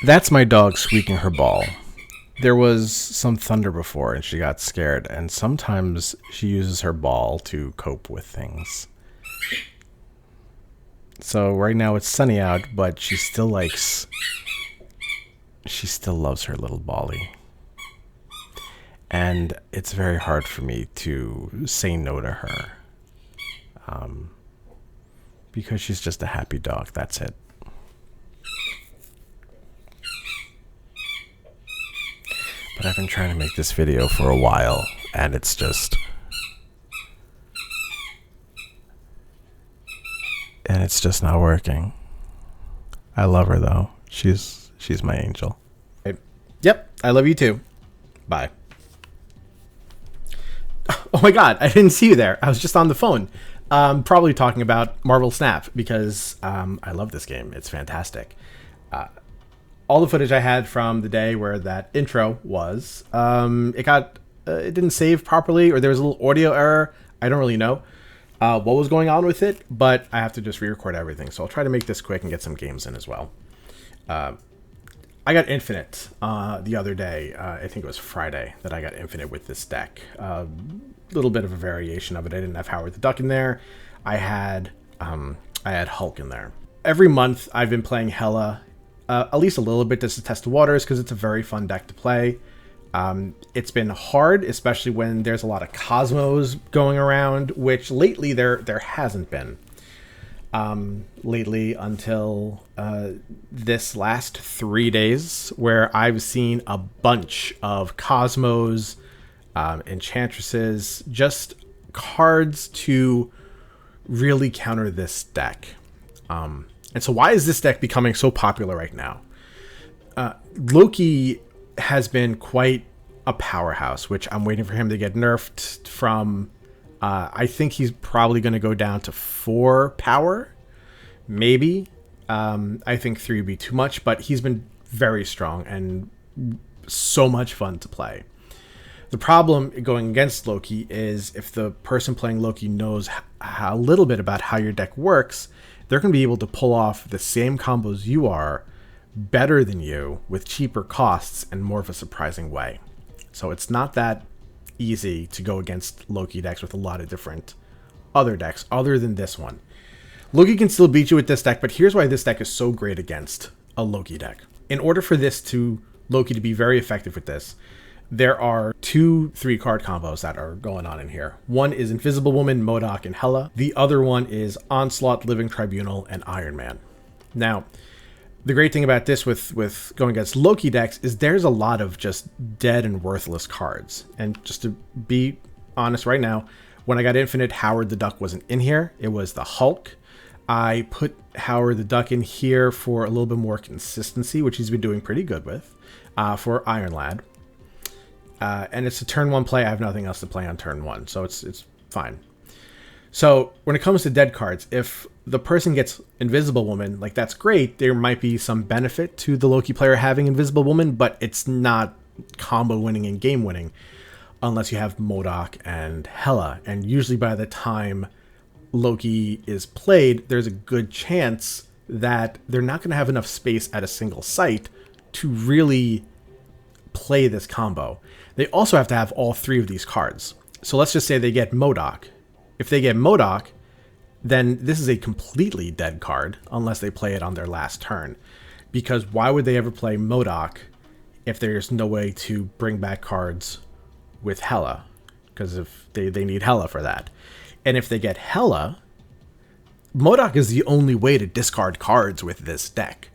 That's my dog squeaking her ball. There was some thunder before and she got scared, and sometimes she uses her ball to cope with things. So right now it's sunny out, but she still loves her little bally. And it's very hard for me to say no to her. Because she's just a happy dog, that's it. But I've been trying to make this video for a while, and it's just not working. I love her though. She's my angel. Yep, I love you too. Bye. Oh my god, I didn't see you there. I was just on the phone. Probably talking about Marvel Snap because I love this game. It's fantastic. All the footage I had from the day where that intro was, it didn't save properly, or there was a little audio error. I don't really know what was going on with it, but I have to just re-record everything. So I'll try to make this quick and get some games in as well. I got Infinite the other day. I think it was Friday that I got Infinite with this deck. Little bit of a variation of it. I didn't have Howard the Duck in there. I had Hulk in there. Every month I've been playing Hela, at least a little bit just to test the waters because it's a very fun deck to play. It's been hard, especially when there's a lot of Cosmos going around, which lately there hasn't been. Lately until this last 3 days, where I've seen a bunch of Cosmos, Enchantresses, just cards to really counter this deck. And so why is this deck becoming so popular right now? Loki has been quite a powerhouse, which I'm waiting for him to get nerfed from. I think he's probably going to go down to 4 power, maybe. I think 3 would be too much, but he's been very strong and so much fun to play. The problem going against Loki is if the person playing Loki knows a little bit about how your deck works, they're going to be able to pull off the same combos you are better than you with cheaper costs and more of a surprising way. So it's not that easy to go against Loki decks with a lot of different other decks other than this one. Loki can still beat you with this deck, but here's why this deck is so great against a Loki deck. In order for Loki to be very effective with this, there are 2 3-card combos that are going on in here. One is Invisible Woman, MODOK, and Hela. The other one is Onslaught, Living Tribunal, and Iron Man. Now, the great thing about this with going against Loki decks is there's a lot of just dead and worthless cards. And just to be honest right now, when I got Infinite, Howard the Duck wasn't in here. It was the Hulk. I put Howard the Duck in here for a little bit more consistency, which he's been doing pretty good with, for Iron Lad. And it's a turn 1 play. I have nothing else to play on turn 1, so it's fine. So when it comes to dead cards, if the person gets Invisible Woman, like that's great. There might be some benefit to the Loki player having Invisible Woman, but it's not combo winning and game winning unless you have MODOK and Hela. And usually by the time Loki is played, there's a good chance that they're not going to have enough space at a single site to really play this combo. They also have to have all 3 of these cards. So let's just say they get MODOK. If they get MODOK, then this is a completely dead card unless they play it on their last turn. Because why would they ever play MODOK if there's no way to bring back cards with Hela? Because if they need Hela for that. And if they get Hela, MODOK is the only way to discard cards with this deck.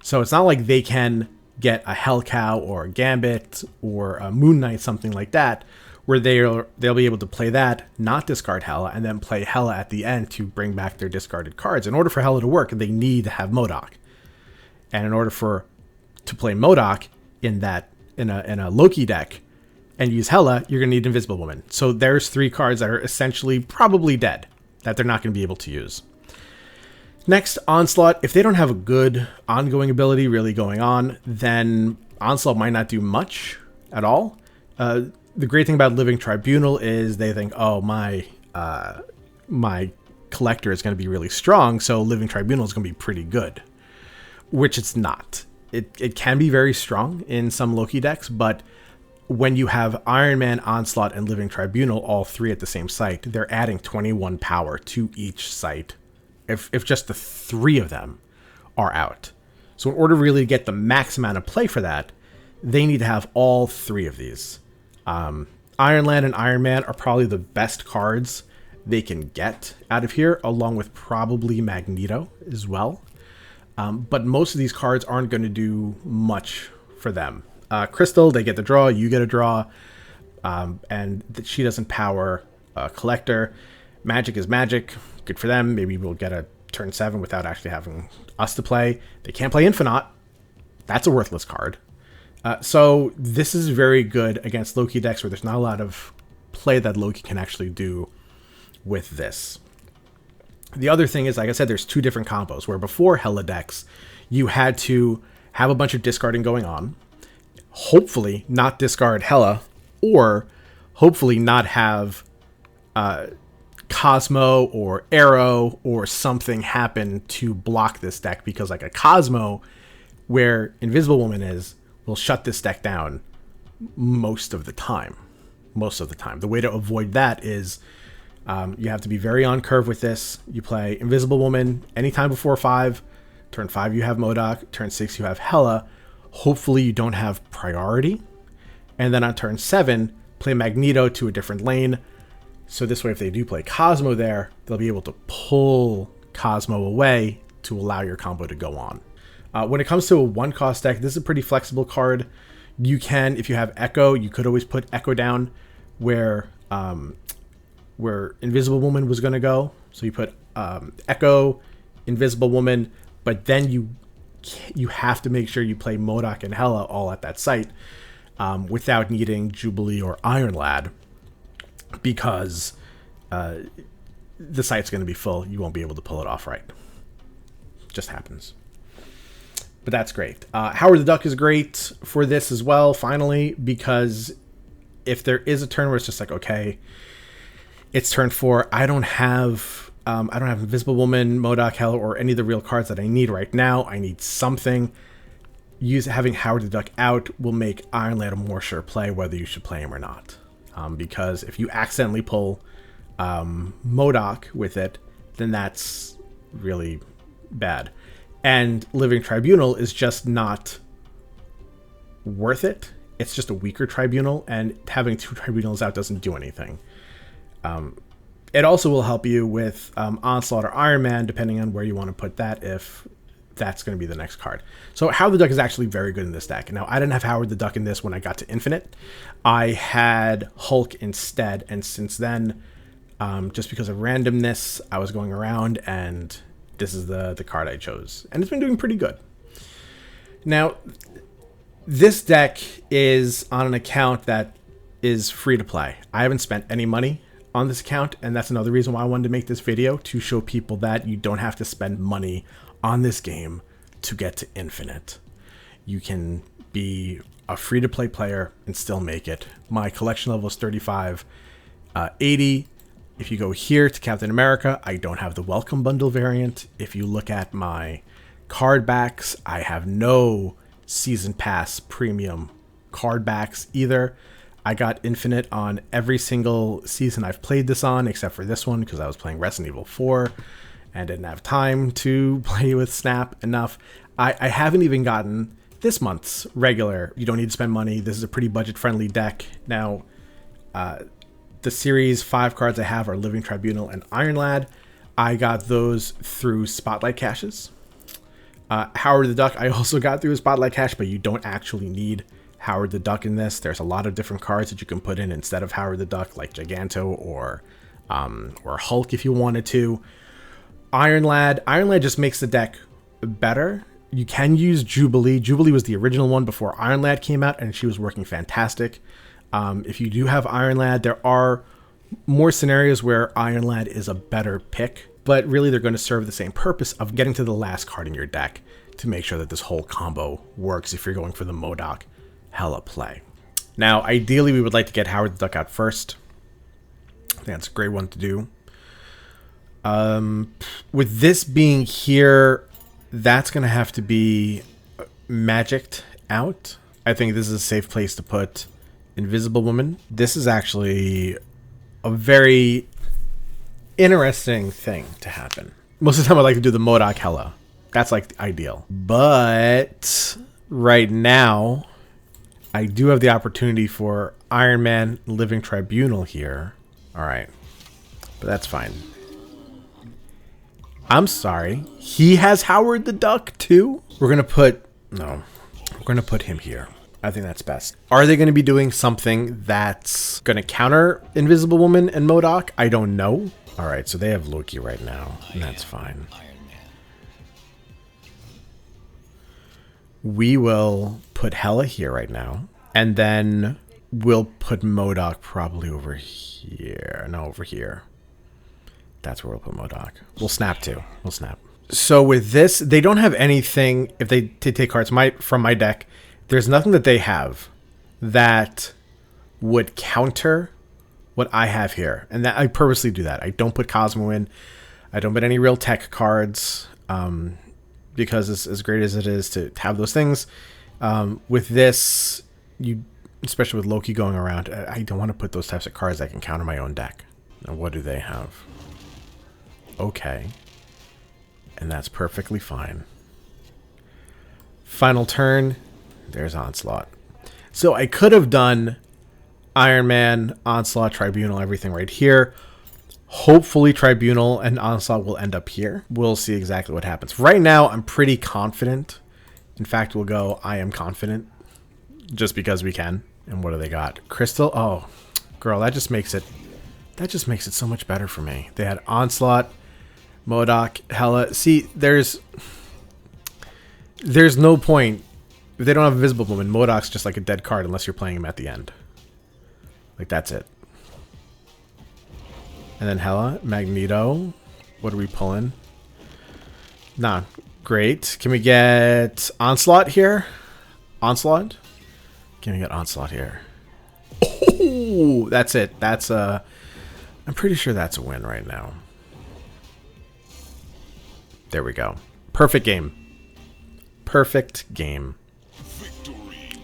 So it's not like they can get a Hellcow or a Gambit or a Moon Knight, something like that, where they'll be able to play that, not discard Hela, and then play Hela at the end to bring back their discarded cards. In order for Hela to work, they need to have MODOK. And in order to play MODOK in a Loki deck and use Hela, you're going to need Invisible Woman. So there's 3 cards that are essentially probably dead that they're not going to be able to use. Next, Onslaught. If they don't have a good ongoing ability really going on, then Onslaught might not do much at all. The great thing about Living Tribunal is they think, oh, my collector is going to be really strong, so Living Tribunal is going to be pretty good. Which it's not. it can be very strong in some Loki decks, but when you have Iron Man, Onslaught, and Living Tribunal, all three at the same site, they're adding 21 power to each site if just the three of them are out. So in order really to get the max amount of play for that, they need to have all three of these. Iron Lad and Iron Man are probably the best cards they can get out of here, along with probably Magneto as well. But most of these cards aren't going to do much for them. Crystal, they get the draw, you get a draw, and she doesn't power Collector. Magic is Magic, good for them. Maybe we'll get a turn 7 without actually having us to play. They can't play Infinite. That's a worthless card. So this is very good against Loki decks where there's not a lot of play that Loki can actually do with this. The other thing is, like I said, there's two different combos, where before Hela decks, you had to have a bunch of discarding going on, hopefully not discard Hela, or hopefully not have Cosmo or Arrow or something happen to block this deck, because like a Cosmo, where Invisible Woman is, will shut this deck down most of the time. The way to avoid that is you have to be very on curve with this. You play Invisible Woman anytime before 5. Turn 5 you have MODOK. Turn 6 you have Hela. Hopefully you don't have priority. And then on turn 7, play Magneto to a different lane. So this way, if they do play Cosmo there, they'll be able to pull Cosmo away to allow your combo to go on. When it comes to a 1-cost deck, this is a pretty flexible card. You can, if you have Echo, you could always put Echo down where Invisible Woman was going to go. So you put Echo, Invisible Woman, but then you have to make sure you play MODOK and Hela all at that site without needing Jubilee or Iron Lad, because the site's going to be full. You won't be able to pull it off right. Just happens. But that's great. Howard the Duck is great for this as well, finally, because if there is a turn where it's just like, okay, it's turn 4, I don't have Invisible Woman, MODOK, Hela, or any of the real cards that I need right now. I need something. Having Howard the Duck out will make Iron Lad a more sure play, whether you should play him or not. Because if you accidentally pull MODOK with it, then that's really bad. And Living Tribunal is just not worth it. It's just a weaker Tribunal, and having 2 Tribunals out doesn't do anything. It also will help you with Onslaught or Iron Man, depending on where you want to put that, if that's going to be the next card. So Howard the Duck is actually very good in this deck. Now, I didn't have Howard the Duck in this when I got to Infinite. I had Hulk instead, and since then, just because of randomness, I was going around, and this is the card I chose. And it's been doing pretty good. Now, this deck is on an account that is free to play. I haven't spent any money on this account, and that's another reason why I wanted to make this video, to show people that you don't have to spend money on this game to get to Infinite. You can be a free-to-play player and still make it. My collection level is 35. 80. If you go here to Captain America, I don't have the Welcome Bundle variant. If you look at my card backs, I have no Season Pass premium card backs either. I got Infinite on every single season I've played this on, except for this one, because I was playing Resident Evil 4 and didn't have time to play with Snap enough. I haven't even gotten this month's regular. You don't need to spend money. This is a pretty budget-friendly deck. Now, the series 5 cards I have are Living Tribunal and Iron Lad. I got those through Spotlight caches. Howard the Duck I also got through a Spotlight cache, but you don't actually need Howard the Duck in this. There's a lot of different cards that you can put in instead of Howard the Duck, like Giganto or Hulk if you wanted to. Iron Lad just makes the deck better. You can use Jubilee. Jubilee was the original one before Iron Lad came out, and she was working fantastic. If you do have Iron Lad, there are more scenarios where Iron Lad is a better pick, but really they're going to serve the same purpose of getting to the last card in your deck to make sure that this whole combo works if you're going for the MODOK Hela play. Now, ideally, we would like to get Howard the Duck out first. I think that's a great one to do. With this being here, that's going to have to be magicked out. I think this is a safe place to put Invisible Woman. This is actually a very interesting thing to happen. Most of the time I like to do the MODOK Hela. That's like ideal. But right now, I do have the opportunity for Iron Man Living Tribunal here. All right, but that's fine. I'm sorry. He has Howard the Duck too? We're going to put... No. We're going to put him here. I think that's best. Are they going to be doing something that's going to counter Invisible Woman and MODOK? I don't know. All right, so they have Loki right now, and that's fine. We will put Hela here right now, and then we'll put MODOK probably over here. No, over here. That's where we'll put MODOK. We'll snap too. We'll snap. So with this, they don't have anything. If they take cards from my deck, there's nothing that they have that would counter what I have here. And that I purposely do that. I don't put Cosmo in. I don't put any real tech cards because as great as it is to have those things. With this, especially with Loki going around, I don't want to put those types of cards that can counter my own deck. Now, what do they have? Okay. And that's perfectly fine. Final turn. There's Onslaught. So I could have done Iron Man, Onslaught, Tribunal, everything right here. Hopefully Tribunal and Onslaught will end up here. We'll see exactly what happens. Right now, I'm pretty confident. In fact, we'll go, I am confident. Just because we can. And what do they got? Crystal? Oh, girl, that just makes it so much better for me. They had Onslaught, MODOK, Hela. See, there's no point. If they don't have Invisible Woman, MODOK's just like a dead card unless you're playing him at the end. Like, that's it. And then Hela, Magneto. What are we pulling? Nah, great. Can we get Onslaught here? Onslaught? Can we get Onslaught here? Oh, that's it. That's I'm pretty sure that's a win right now. There we go. Perfect game. Perfect game.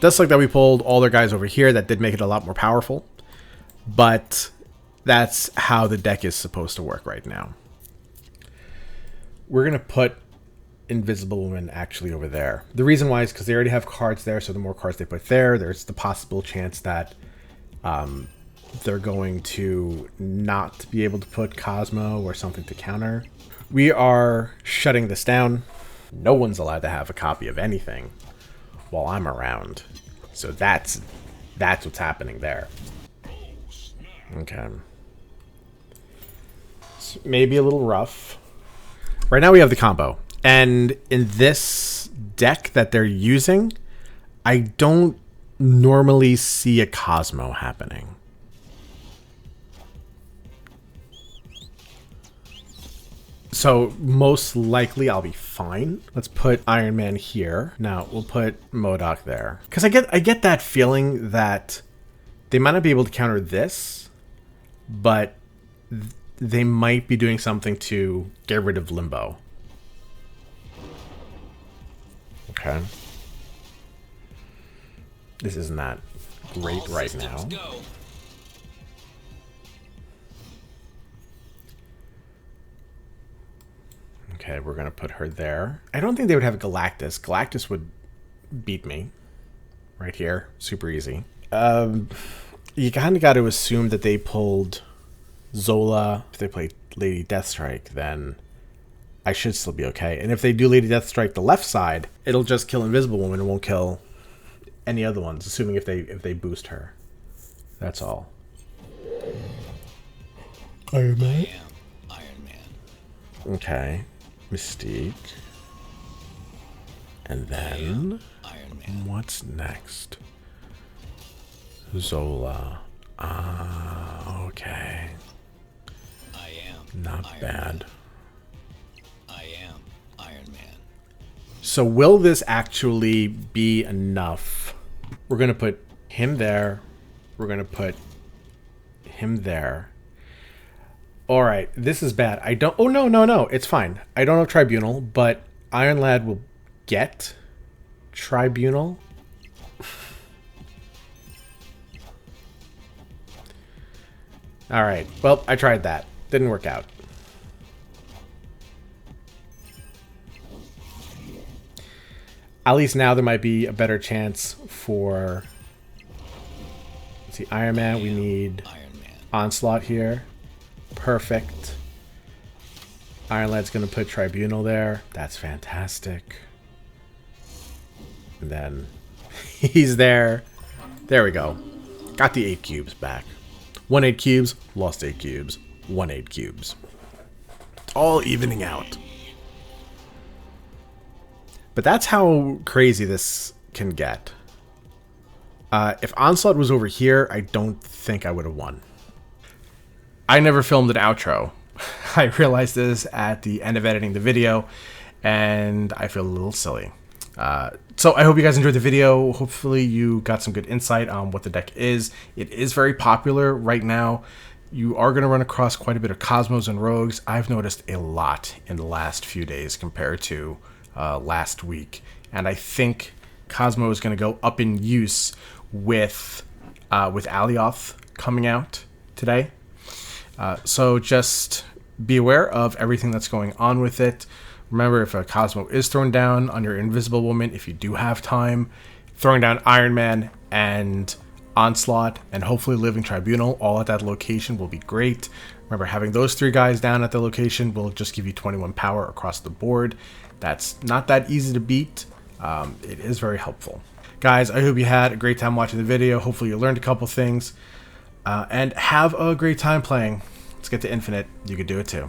Does look that we pulled all their guys over here. That did make it a lot more powerful. But that's how the deck is supposed to work right now. We're going to put Invisible Woman actually over there. The reason why is because they already have cards there. So the more cards they put there, there's the possible chance that they're going to not be able to put Cosmo or something to counter. We are shutting this down. No one's allowed to have a copy of anything while I'm around. So that's what's happening there. Okay. So maybe a little rough. Right now we have the combo. And in this deck that they're using, I don't normally see a Cosmo happening. So most likely I'll be fine. Let's put Iron Man here. Now we'll put MODOK there. Because I get that feeling that they might not be able to counter this, but they might be doing something to get rid of Limbo. Okay. This is not great right now. Okay, we're going to put her there. I don't think they would have Galactus. Galactus would beat me. Right here. Super easy. You kind of got to assume that they pulled Zola. If they played Lady Deathstrike, then I should still be okay. And if they do Lady Deathstrike the left side, it'll just kill Invisible Woman and won't kill any other ones, assuming if they boost her. That's all. Iron Man. Okay. Mystique. And then what's next? Zola. Okay. Not bad. I am Iron Man. So will this actually be enough? We're going to put him there. We're going to put him there. All right, this is bad. I don't... Oh, no. It's fine. I don't have Tribunal, but Iron Lad will get Tribunal. All right. Well, I tried that. Didn't work out. At least now there might be a better chance for... Let's see, Iron Man. We need Onslaught here. Perfect. Iron Lad's going to put Tribunal there. That's fantastic. And then he's there. There we go. Got the 8 cubes back. 1 8 cubes, lost 8 cubes. 1 8 cubes. It's all evening out. But that's how crazy this can get. If Onslaught was over here, I don't think I would have won. I never filmed an outro. I realized this at the end of editing the video, and I feel a little silly. So I hope you guys enjoyed the video. Hopefully you got some good insight on what the deck is. It is very popular right now. You are going to run across quite a bit of Cosmos and Rogues. I've noticed a lot in the last few days compared to last week. And I think Cosmo is going to go up in use with Alioth coming out today. So just be aware of everything that's going on with it. Remember, if a Cosmo is thrown down on your Invisible Woman, if you do have time, throwing down Iron Man and Onslaught and hopefully Living Tribunal all at that location will be great. Remember, having those 3 guys down at the location will just give you 21 power across the board. That's not that easy to beat. It is very helpful. Guys, I hope you had a great time watching the video. Hopefully you learned a couple things. And have a great time playing. Let's get to Infinite. You could do it too.